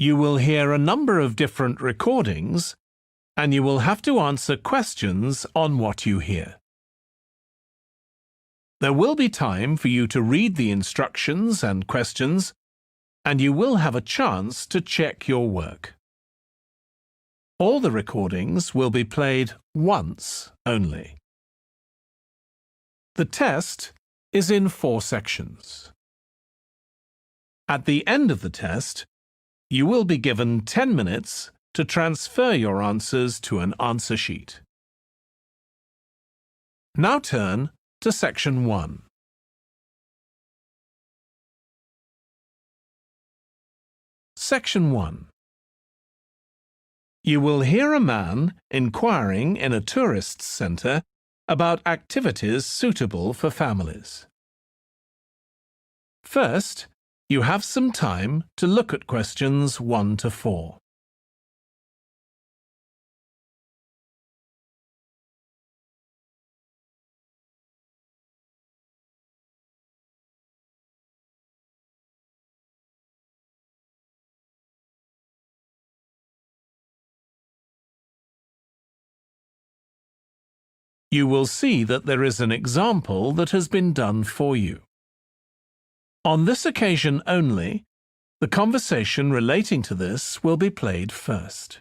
You will hear a number of different recordings, and you will have to answer questions on what you hear. There will be time for you to read the instructions and questions, and you will have a chance to check your work. All the recordings will be played once only. The test is in 4 sections. At the end of the test, you will be given 10 minutes to transfer your answers to an answer sheet. Now turn to Section 1. Section 1. You will hear a man inquiring in a tourist centre about activities suitable for families. First, you have some time to look at questions 1 to 4. You will see that there is an example that has been done for you. On this occasion only, the conversation relating to this will be played first.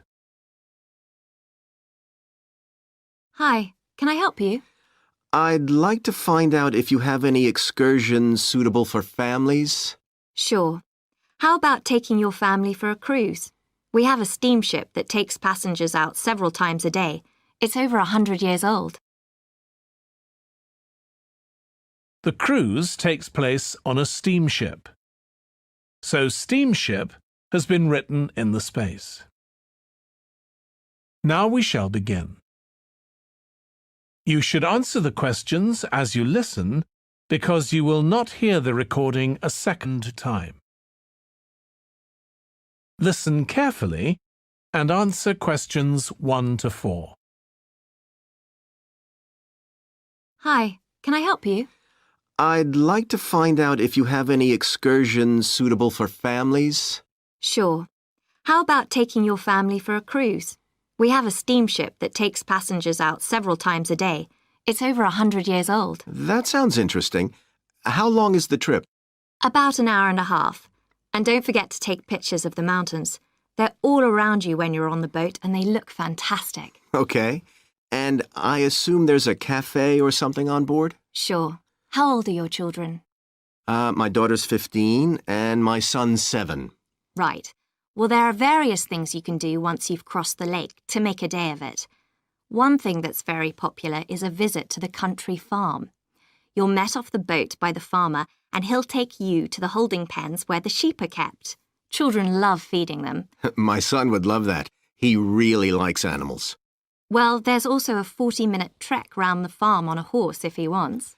Hi, can I help you? I'd like to find out if you have any excursions suitable for families. Sure. How about taking your family for a cruise? We have a steamship that takes passengers out several times a day. It's over 100 years old. The cruise takes place on a steamship. So steamship has been written in the space. Now we shall begin. You should answer the questions as you listen because you will not hear the recording a second time. Listen carefully and answer questions 1 to 4. Hi, can I help you? I'd like to find out if you have any excursions suitable for families. Sure. How about taking your family for a cruise? We have a steamship that takes passengers out several times a day. It's over 100 years old. That sounds interesting. How long is the trip? About an hour and a half. And don't forget to take pictures of the mountains. They're all around you when you're on the boat and they look fantastic. Okay. And I assume there's a cafe or something on board? Sure. How old are your children? My daughter's 15 and my son's 7. Right. Well, there are various things you can do once you've crossed the lake to make a day of it. One thing that's very popular is a visit to the country farm. You're met off the boat by the farmer and he'll take you to the holding pens where the sheep are kept. Children love feeding them. My son would love that. He really likes animals. Well, there's also a 40-minute trek round the farm on a horse if he wants.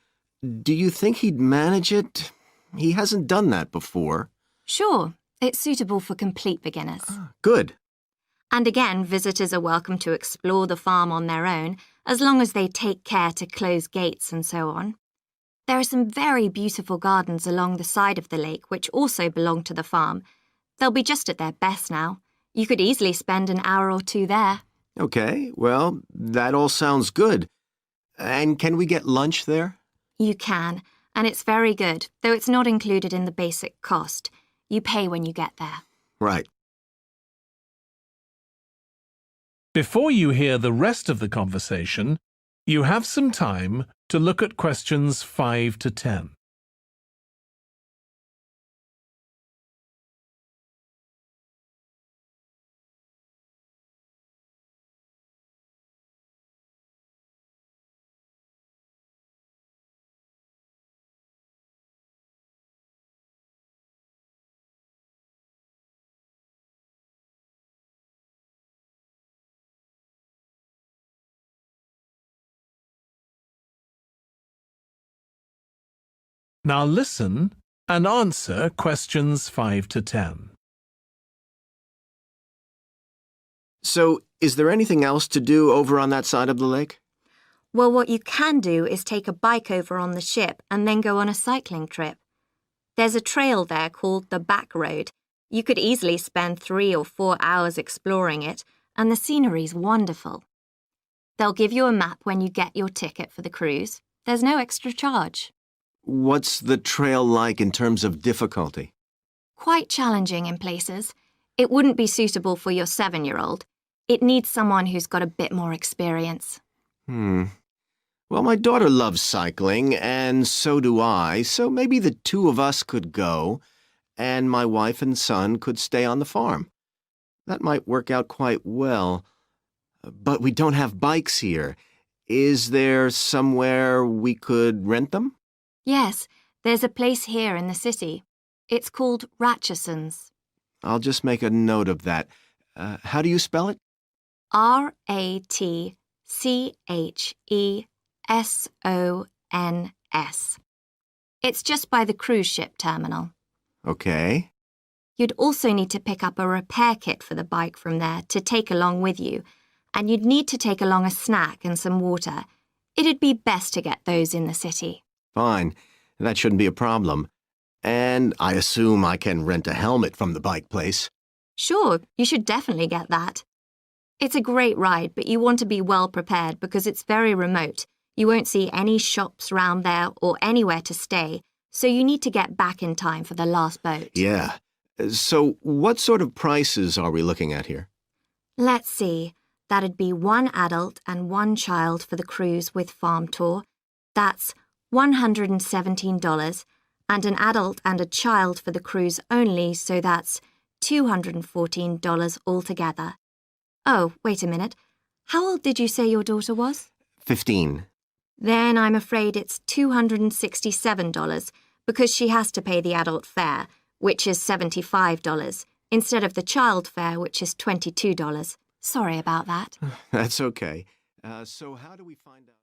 Do you think he'd manage it? He hasn't done that before. Sure. It's suitable for complete beginners. Good. And again, visitors are welcome to explore the farm on their own, as long as they take care to close gates and so on. There are some very beautiful gardens along the side of the lake which also belong to the farm. They'll be just at their best now. You could easily spend an hour or 2 there. Okay, well, that all sounds good. And can we get lunch there? You can, and it's very good, though it's not included in the basic cost. You pay when you get there. Right. Before you hear the rest of the conversation, you have some time to look at questions 5 to 10. Now listen and answer questions 5 to 10. So, is there anything else to do over on that side of the lake? Well, what you can do is take a bike over on the ship and then go on a cycling trip. There's a trail there called the Back Road. You could easily spend 3 or 4 hours exploring it, and the scenery's wonderful. They'll give you a map when you get your ticket for the cruise. There's no extra charge. What's the trail like in terms of difficulty? Quite challenging in places. It wouldn't be suitable for your 7-year-old. It needs someone who's got a bit more experience. Well, my daughter loves cycling, and so do I, so maybe the two of us could go, and my wife and son could stay on the farm. That might work out quite well. But we don't have bikes here. Is there somewhere we could rent them? Yes, there's a place here in the city. It's called Ratcheson's. I'll just make a note of that. How do you spell it? Ratchesons. It's just by the cruise ship terminal. Okay. You'd also need to pick up a repair kit for the bike from there to take along with you, and you'd need to take along a snack and some water. It'd be best to get those in the city. Fine. That shouldn't be a problem. And I assume I can rent a helmet from the bike place. Sure, you should definitely get that. It's a great ride, but you want to be well prepared because it's very remote. You won't see any shops round there or anywhere to stay, so you need to get back in time for the last boat. Yeah. So what sort of prices are we looking at here? Let's see. That'd be 1 adult and 1 child for the cruise with farm tour. That's $117, and an adult and a child for the cruise only, so that's $214 altogether. Oh, wait a minute. How old did you say your daughter was? 15. Then I'm afraid it's $267 because she has to pay the adult fare, which is $75, instead of the child fare, which is $22. Sorry about that. That's okay. So how do we find out?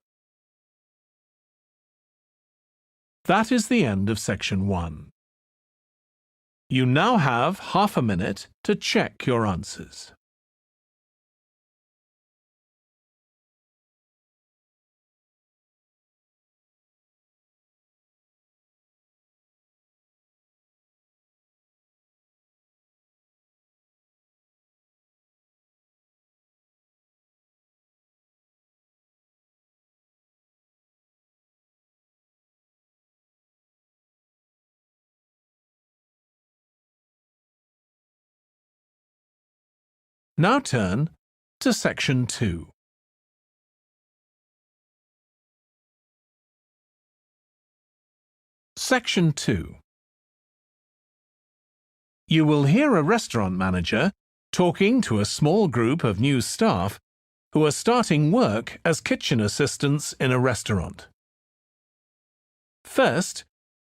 That is the end of section 1. You now have half a minute to check your answers. Now turn to section 2. Section 2. You will hear a restaurant manager talking to a small group of new staff who are starting work as kitchen assistants in a restaurant. First,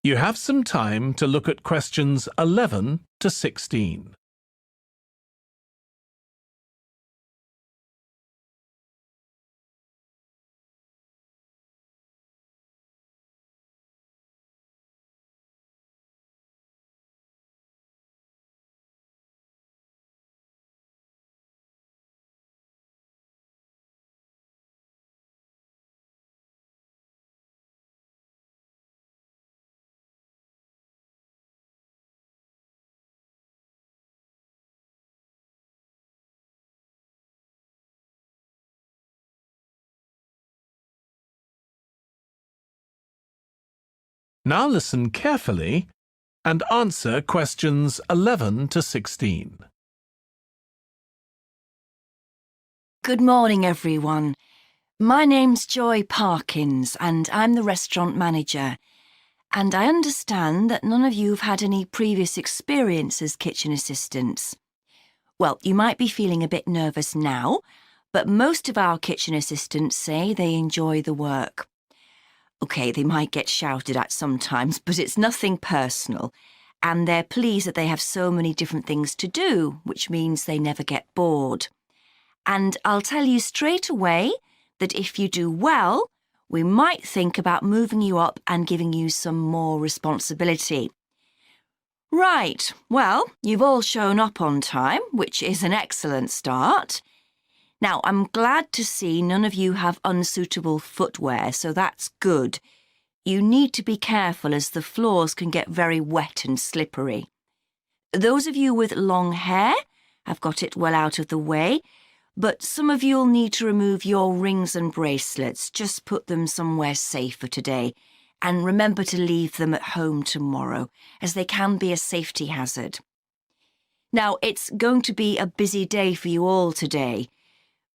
you have some time to look at questions 11 to 16. Now listen carefully and answer questions 11 to 16. Good morning, everyone. My name's Joy Parkins, and I'm the restaurant manager. And I understand that none of you have had any previous experience as kitchen assistants. Well, you might be feeling a bit nervous now, but most of our kitchen assistants say they enjoy the work. OK, they might get shouted at sometimes, but it's nothing personal. And they're pleased that they have so many different things to do, which means they never get bored. And I'll tell you straight away that if you do well, we might think about moving you up and giving you some more responsibility. Right, well, you've all shown up on time, which is an excellent start. Now, I'm glad to see none of you have unsuitable footwear, so that's good. You need to be careful as the floors can get very wet and slippery. Those of you with long hair, I've got it well out of the way, but some of you'll need to remove your rings and bracelets. Just put them somewhere safer today, and remember to leave them at home tomorrow, as they can be a safety hazard. Now, it's going to be a busy day for you all today.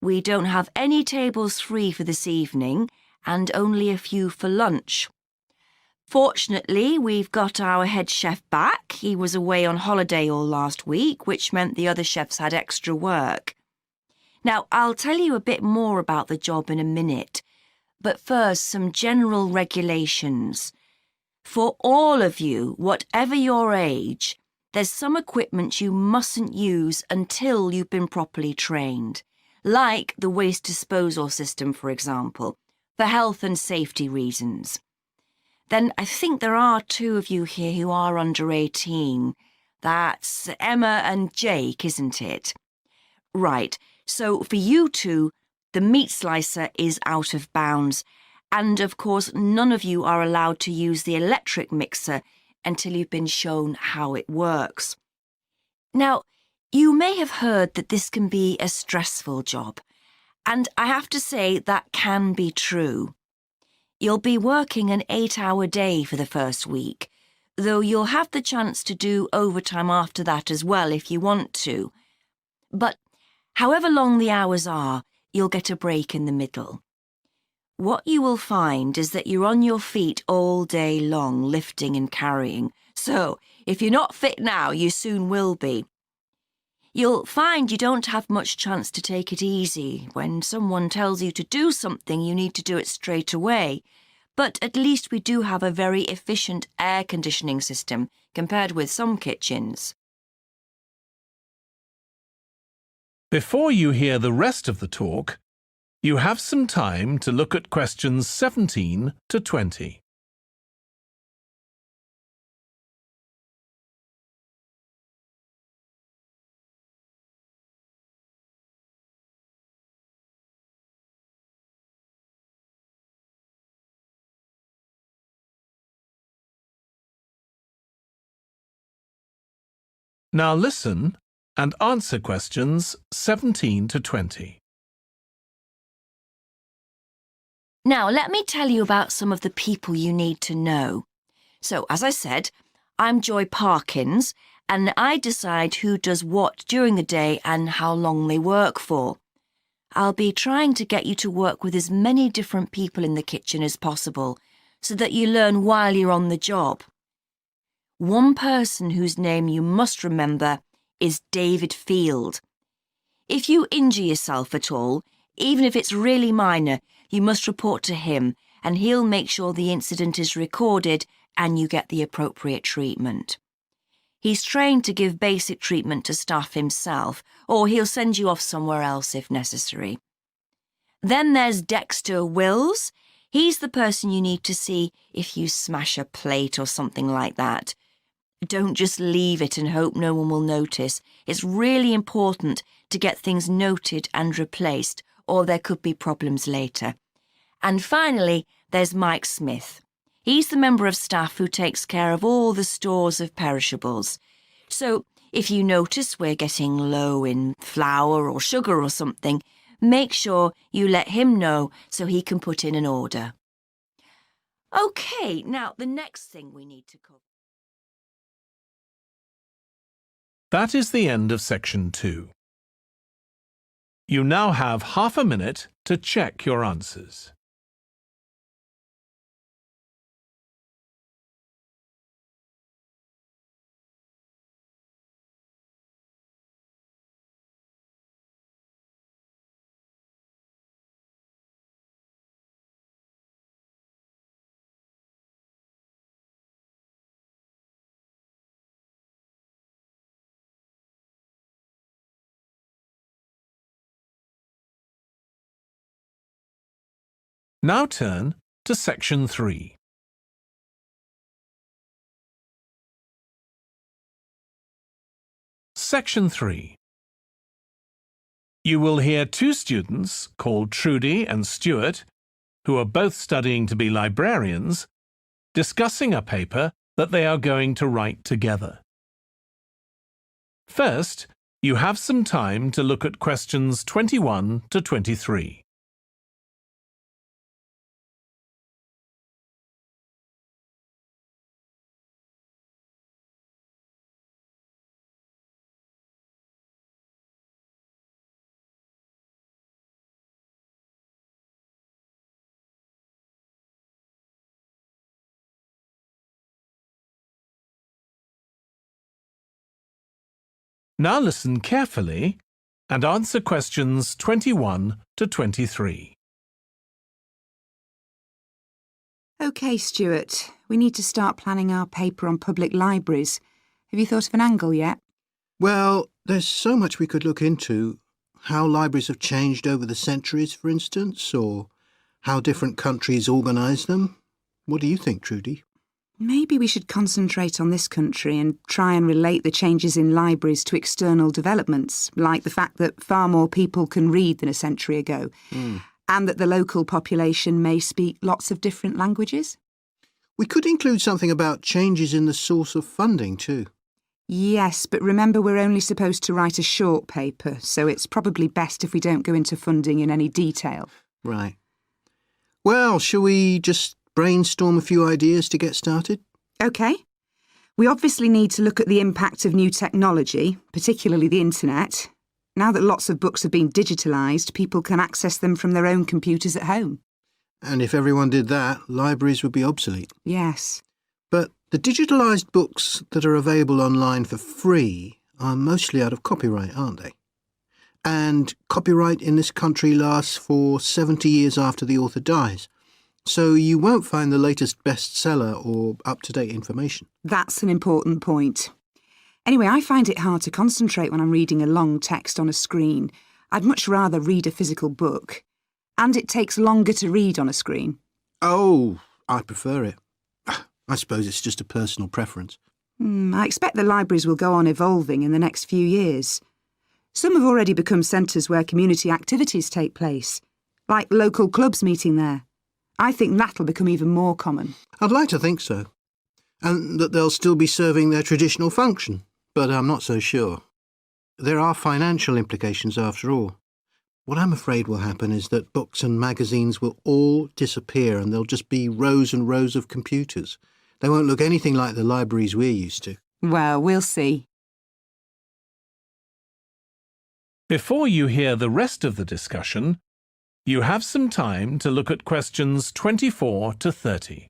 We don't have any tables free for this evening, and only a few for lunch. Fortunately, we've got our head chef back. He was away on holiday all last week, which meant the other chefs had extra work. Now, I'll tell you a bit more about the job in a minute, but first, some general regulations. For all of you, whatever your age, there's some equipment you mustn't use until you've been properly trained, like the waste disposal system, for example, for health and safety reasons. Then I think there are 2 of you here who are under 18. That's Emma and Jake, isn't it? Right, so for you 2, the meat slicer is out of bounds, and of course none of you are allowed to use the electric mixer until you've been shown how it works. Now, you may have heard that this can be a stressful job, and I have to say that can be true. You'll be working an 8-hour day for the first week, though you'll have the chance to do overtime after that as well if you want to. But however long the hours are, you'll get a break in the middle. What you will find is that you're on your feet all day long, lifting and carrying, so if you're not fit now, you soon will be. You'll find you don't have much chance to take it easy. When someone tells you to do something, you need to do it straight away. But at least we do have a very efficient air conditioning system compared with some kitchens. Before you hear the rest of the talk, you have some time to look at questions 17 to 20. Now listen and answer questions 17 to 20. Now, let me tell you about some of the people you need to know. So, as I said, I'm Joy Parkins, and I decide who does what during the day and how long they work for. I'll be trying to get you to work with as many different people in the kitchen as possible, so that you learn while you're on the job. One person whose name you must remember is David Field. If you injure yourself at all, even if it's really minor, you must report to him, and he'll make sure the incident is recorded and you get the appropriate treatment. He's trained to give basic treatment to staff himself, or he'll send you off somewhere else if necessary. Then there's Dexter Wills. He's the person you need to see if you smash a plate or something like that. Don't just leave it and hope no one will notice. It's really important to get things noted and replaced, or there could be problems later. And finally, there's Mike Smith. He's the member of staff who takes care of all the stores of perishables. So, if you notice we're getting low in flour or sugar or something, make sure you let him know so he can put in an order. OK, now the next thing we need to cover. That is the end of section 2. You now have half a minute to check your answers. Now turn to section 3. Section 3. You will hear 2 students called Trudy and Stuart, who are both studying to be librarians, discussing a paper that they are going to write together. First, you have some time to look at questions 21 to 23. Now listen carefully and answer questions 21 to 23. OK, Stuart, we need to start planning our paper on public libraries. Have you thought of an angle yet? Well, there's so much we could look into. How libraries have changed over the centuries, for instance, or how different countries organise them. What do you think, Trudy? Maybe we should concentrate on this country and try and relate the changes in libraries to external developments, like the fact that far more people can read than a century ago, and that the local population may speak lots of different languages. We could include something about changes in the source of funding too. Yes, but remember we're only supposed to write a short paper, so it's probably best if we don't go into funding in any detail. Right. Well, shall we just brainstorm a few ideas to get started? OK. We obviously need to look at the impact of new technology, particularly the internet. Now that lots of books have been digitalised, people can access them from their own computers at home. And if everyone did that, libraries would be obsolete. Yes. But the digitalised books that are available online for free are mostly out of copyright, aren't they? And copyright in this country lasts for 70 years after the author dies. So you won't find the latest bestseller or up-to-date information. That's an important point. Anyway, I find it hard to concentrate when I'm reading a long text on a screen. I'd much rather read a physical book. And it takes longer to read on a screen. Oh, I prefer it. I suppose it's just a personal preference. I expect the libraries will go on evolving in the next few years. Some have already become centres where community activities take place, like local clubs meeting there. I think that'll become even more common. I'd like to think so. And that they'll still be serving their traditional function, but I'm not so sure. There are financial implications after all. What I'm afraid will happen is that books and magazines will all disappear and there'll just be rows and rows of computers. They won't look anything like the libraries we're used to. Well, we'll see. Before you hear the rest of the discussion, you have some time to look at questions 24 to 30.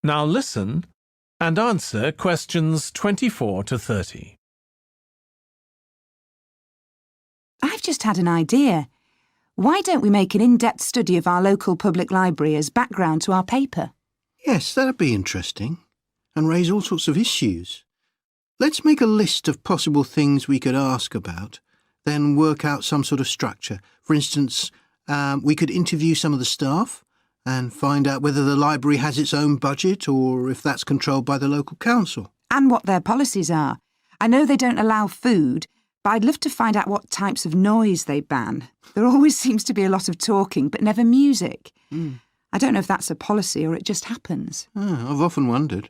Now listen and answer questions 24 to 30. I've just had an idea. Why don't we make an in-depth study of our local public library as background to our paper? Yes, that'd be interesting. And raise all sorts of issues. Let's make a list of possible things we could ask about, then work out some sort of structure. For instance, we could interview some of the staff and find out whether the library has its own budget or if that's controlled by the local council. And what their policies are. I know they don't allow food, but I'd love to find out what types of noise they ban. There always seems to be a lot of talking, but never music. I don't know if that's a policy or it just happens. I've often wondered.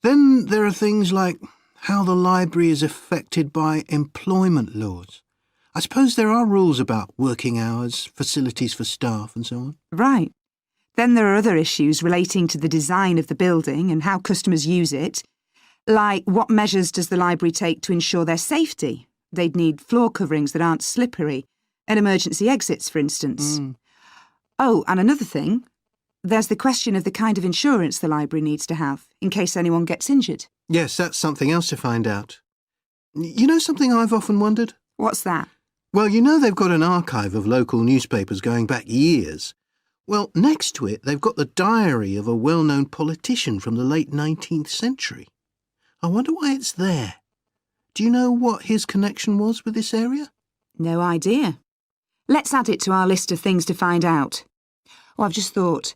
Then there are things like how the library is affected by employment laws. I suppose there are rules about working hours, facilities for staff and so on. Right. Then there are other issues relating to the design of the building and how customers use it. Like, what measures does the library take to ensure their safety? They'd need floor coverings that aren't slippery, and emergency exits, for instance. Oh, and another thing, there's the question of the kind of insurance the library needs to have, in case anyone gets injured. Yes, that's something else to find out. You know something I've often wondered? What's that? Well, you know they've got an archive of local newspapers going back years. Well, next to it, they've got the diary of a well-known politician from the late 19th century. I wonder why it's there. Do you know what his connection was with this area? No idea. Let's add it to our list of things to find out. Oh, I've just thought.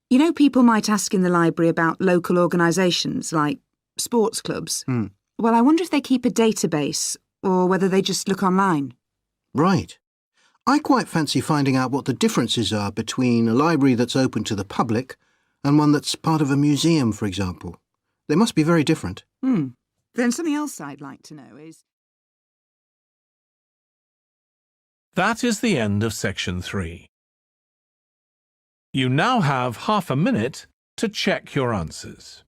You know, people might ask in the library about local organisations like sports clubs. Well, I wonder if they keep a database or whether they just look online. Right. I quite fancy finding out what the differences are between a library that's open to the public and one that's part of a museum, for example. They must be very different. Then something else I'd like to know is... That is the end of section 3. You now have half a minute to check your answers.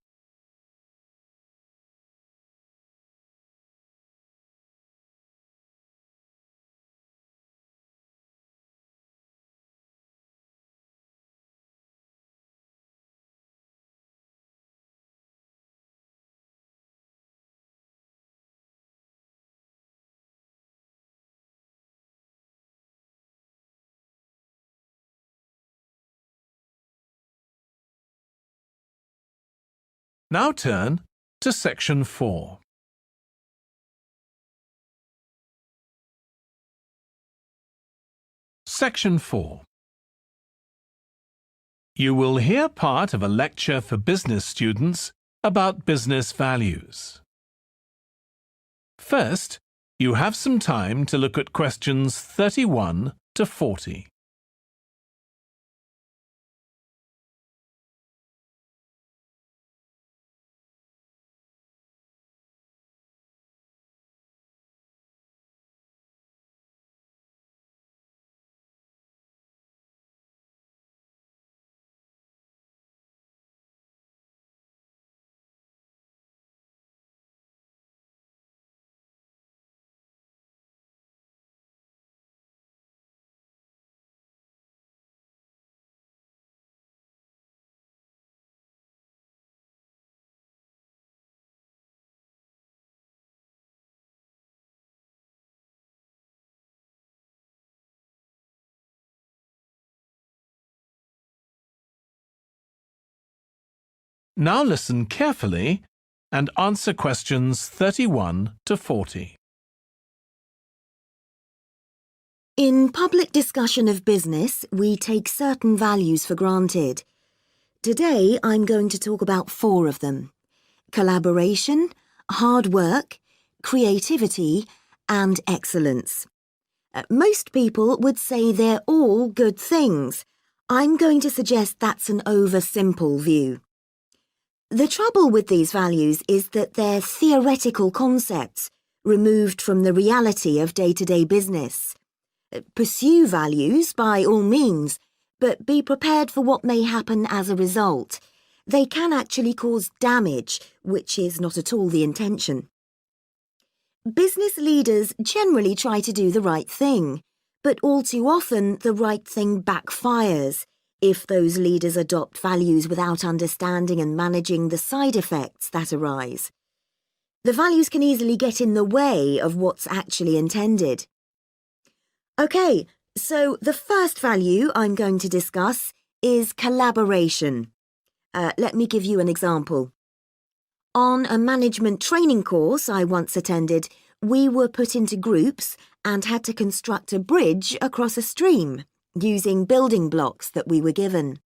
Now turn to section 4. Section 4. You will hear part of a lecture for business students about business values. First, you have some time to look at questions 31 to 40. Now listen carefully and answer questions 31 to 40. In public discussion of business, we take certain values for granted. Today, I'm going to talk about 4 of them: collaboration, hard work, creativity, and excellence. Most people would say they're all good things. I'm going to suggest that's an oversimple view. The trouble with these values is that they're theoretical concepts, removed from the reality of day-to-day business. Pursue values by all means, but be prepared for what may happen as a result. They can actually cause damage, which is not at all the intention. Business leaders generally try to do the right thing, but all too often the right thing backfires if those leaders adopt values without understanding and managing the side effects that arise. The values can easily get in the way of what's actually intended. OK, so the first value I'm going to discuss is collaboration. Let me give you an example. On a management training course I once attended, we were put into groups and had to construct a bridge across a stream, using building blocks that we were given.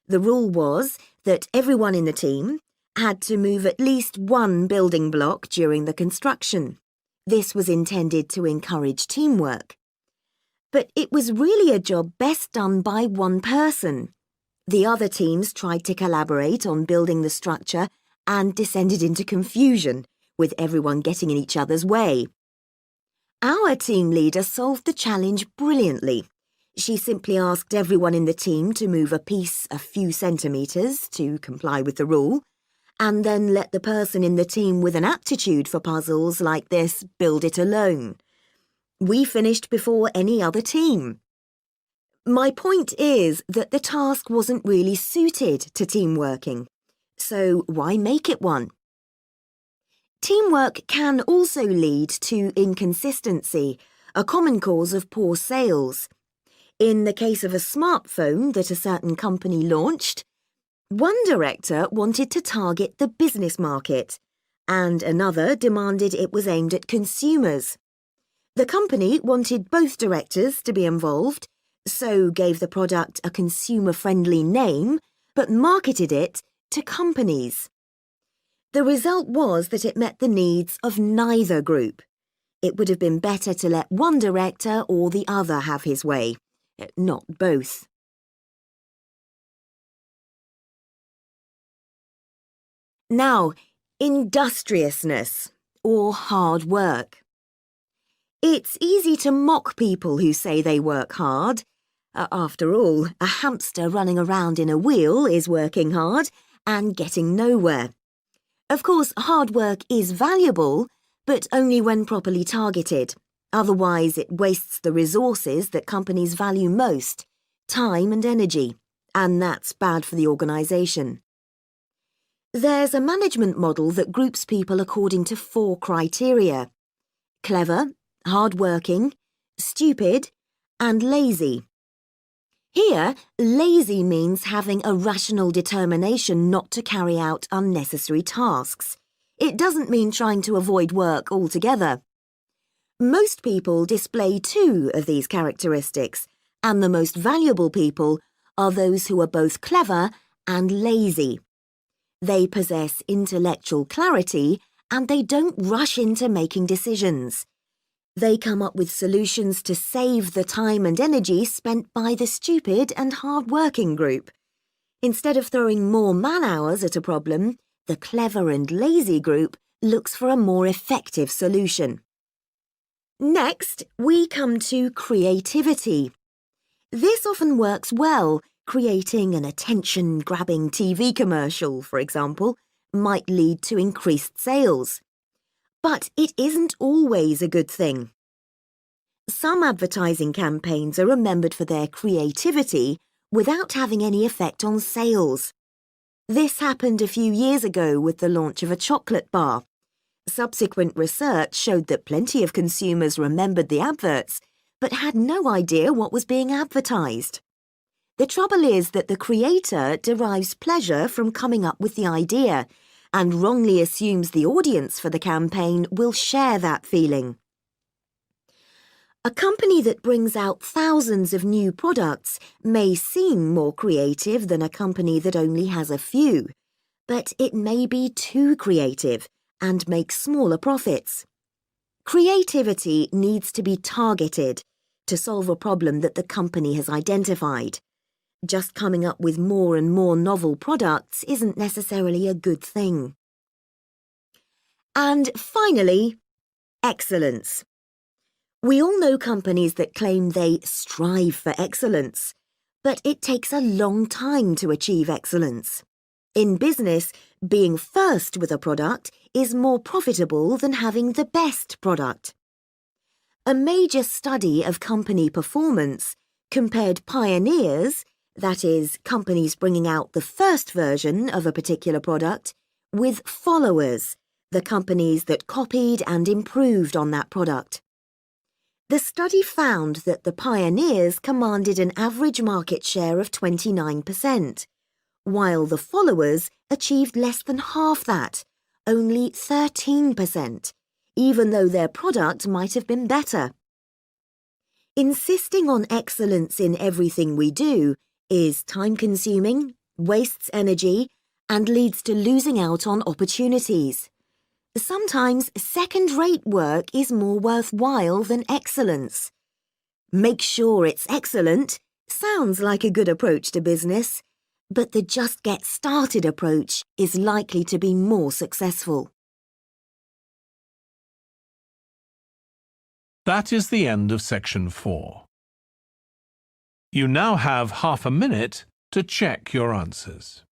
The rule was that everyone in the team had to move at least one building block during the construction. This was intended to encourage teamwork. But it was really a job best done by one person. The other teams tried to collaborate on building the structure and descended into confusion, with everyone getting in each other's way. Our team leader solved the challenge brilliantly. She simply asked everyone in the team to move a piece a few centimetres to comply with the rule, and then let the person in the team with an aptitude for puzzles like this build it alone. We finished before any other team. My point is that the task wasn't really suited to team working, so why make it one? Teamwork can also lead to inconsistency, a common cause of poor sales. In the case of a smartphone that a certain company launched, one director wanted to target the business market, and another demanded it was aimed at consumers. The company wanted both directors to be involved, so gave the product a consumer-friendly name, but marketed it to companies. The result was that it met the needs of neither group. It would have been better to let one director or the other have his way, not both. Now, industriousness, or hard work. It's easy to mock people who say they work hard. After all, a hamster running around in a wheel is working hard and getting nowhere. Of course, hard work is valuable, but only when properly targeted. Otherwise, it wastes the resources that companies value most, time and energy, and that's bad for the organisation. There's a management model that groups people according to 4 criteria: clever, hard-working, stupid, and lazy. Here, lazy means having a rational determination not to carry out unnecessary tasks. It doesn't mean trying to avoid work altogether. Most people display 2 of these characteristics, and the most valuable people are those who are both clever and lazy. They possess intellectual clarity, and they don't rush into making decisions. They come up with solutions to save the time and energy spent by the stupid and hard-working group. Instead of throwing more man-hours at a problem, the clever and lazy group looks for a more effective solution. Next, we come to creativity. This often works well. Creating an attention-grabbing TV commercial, for example, might lead to increased sales. But it isn't always a good thing. Some advertising campaigns are remembered for their creativity without having any effect on sales. This happened a few years ago with the launch of a chocolate bar. Subsequent research showed that plenty of consumers remembered the adverts, but had no idea what was being advertised. The trouble is that the creator derives pleasure from coming up with the idea and wrongly assumes the audience for the campaign will share that feeling. A company that brings out thousands of new products may seem more creative than a company that only has a few, but it may be too creative and make smaller profits. Creativity needs to be targeted to solve a problem that the company has identified. Just coming up with more and more novel products isn't necessarily a good thing. And finally, excellence. We all know companies that claim they strive for excellence, but it takes a long time to achieve excellence. In business, being first with a product is more profitable than having the best product. A major study of company performance compared pioneers, that is, companies bringing out the first version of a particular product, with followers, the companies that copied and improved on that product. The study found that the pioneers commanded an average market share of 29%, while the followers achieved less than half that, only 13%, even though their product might have been better. Insisting on excellence in everything we do is time-consuming, wastes energy, and leads to losing out on opportunities. Sometimes second-rate work is more worthwhile than excellence. Make sure it's excellent sounds like a good approach to business, but the just get started approach is likely to be more successful. That is the end of section 4. You now have half a minute to check your answers.